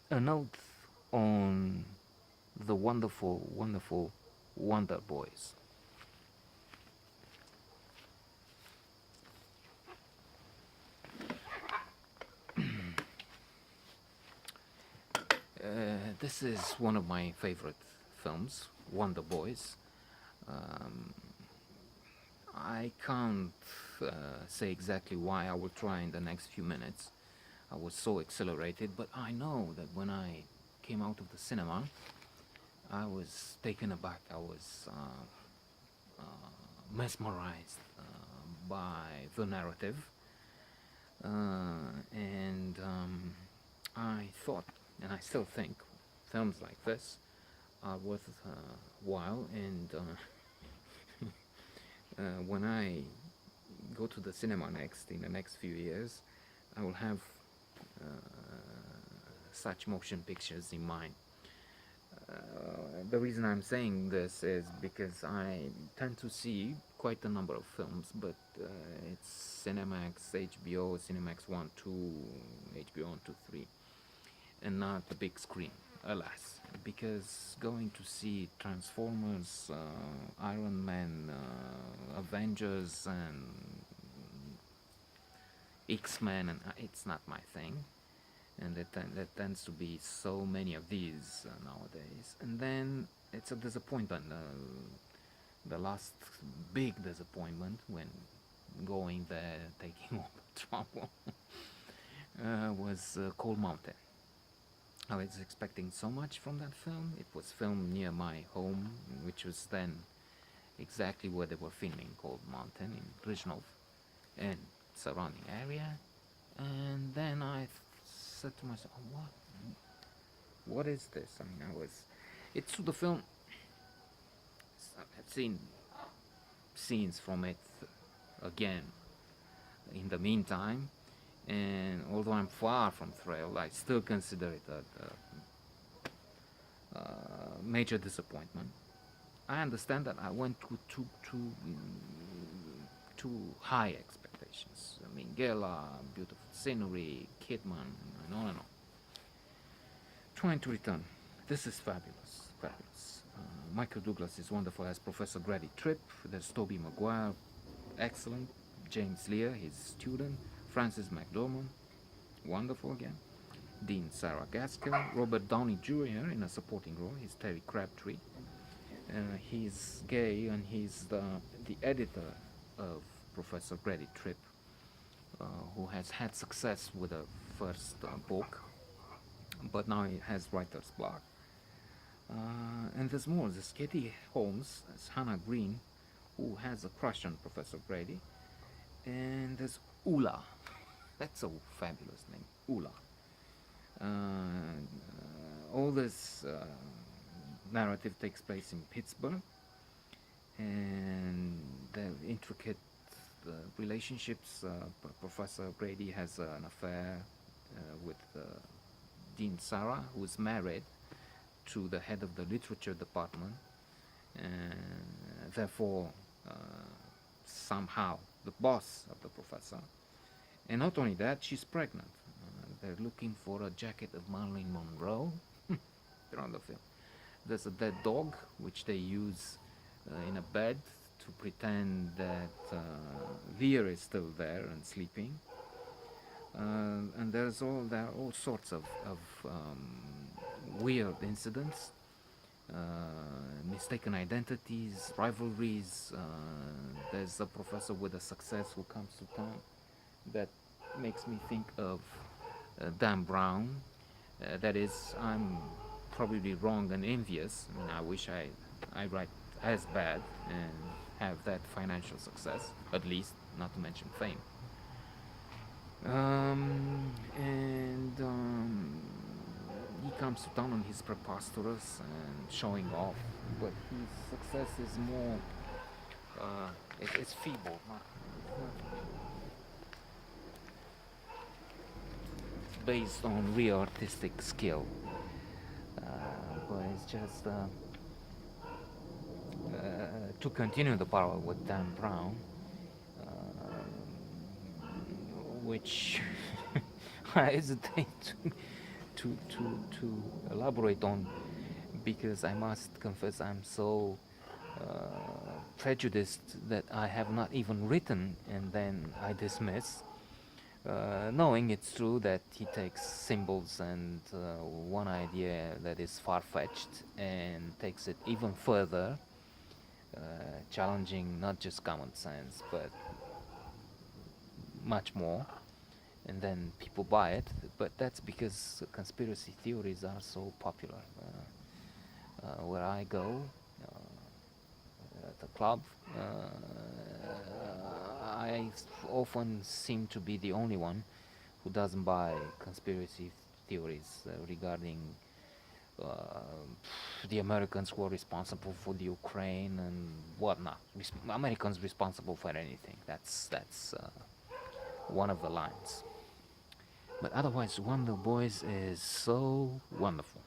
A note on the wonderful, wonderful Wonder Boys. This is one of my favorite films, Wonder Boys. Um, I can't say exactly why. I will try in the next few minutes. I was so accelerated, but I know that when I came out of the cinema, I was taken aback. I was mesmerized by the narrative, and I thought, and I still think, films like this are worth while. And when I go to the cinema next in the next few years, I will have uh, such motion pictures in mind. The reason I'm saying this is because I tend to see quite a number of films, but it's Cinemax, HBO, Cinemax 1, 2, HBO 1, 2, 3, and not the big screen, alas. Because going to see Transformers, Iron Man, Avengers, and X-Men, and it's not my thing. And there tends to be so many of these nowadays. And then it's a disappointment. The last big disappointment when going there, taking all the trouble, was Cold Mountain. I was expecting so much from that film. It was filmed near my home, which was then exactly where they were filming Cold Mountain in Rizhnov and surrounding area. And then I said to myself, oh, what is this? I mean, it's the film. I've seen scenes from it again in the meantime, and although I'm far from thrilled, I still consider it a major disappointment. I understand that I went with too high expectations. I mean, Gela, beautiful scenery, Kidman, and on and on. Trying to return. This is fabulous, fabulous. Michael Douglas is wonderful as Professor Grady Tripp. There's Tobey Maguire, excellent. James Lear, his student. Francis McDormand, wonderful again. Dean Sarah Gaskell. Robert Downey Jr. in a supporting role. He's Terry Crabtree. He's gay and he's the editor of Professor Grady Tripp, who has had success with the first book, but now he has writer's block. And there's more. There's Katie Holmes as Hannah Green, who has a crush on Professor Grady. And there's Ula. That's a fabulous name, Ula. All this narrative takes place in Pittsburgh, and the intricate relationships. Professor Grady has an affair with Dean Sarah, who is married to the head of the literature department, and therefore somehow the boss of the professor. And not only that, she's pregnant. They're looking for a jacket of Marilyn Monroe. They're on the film. There's a dead dog, which they use in a bed to pretend that Lear is still there and sleeping. And there are all sorts of weird incidents, mistaken identities, rivalries. There's a professor with a success who comes to town that makes me think of Dan Brown. That is, I'm probably wrong and envious. I mean, I wish I write as bad and have that financial success, at least, not to mention fame. And he comes to town and he's preposterous and showing off, but his success is more, it's feeble, not based on real artistic skill, but it's just to continue the parallel with Dan Brown, which I hesitate to elaborate on, because I must confess I'm so prejudiced that I have not even written and then I dismiss, knowing it's true that he takes symbols and one idea that is far-fetched and takes it even further, uh, challenging not just common sense but much more, and then people buy it. But that's because conspiracy theories are so popular. Where I go, at the club, I often seem to be the only one who doesn't buy conspiracy theories regarding uh, the Americans who are responsible for the Ukraine and whatnot. Americans responsible for anything. That's one of the lines. But otherwise, Wonder Boys is so wonderful.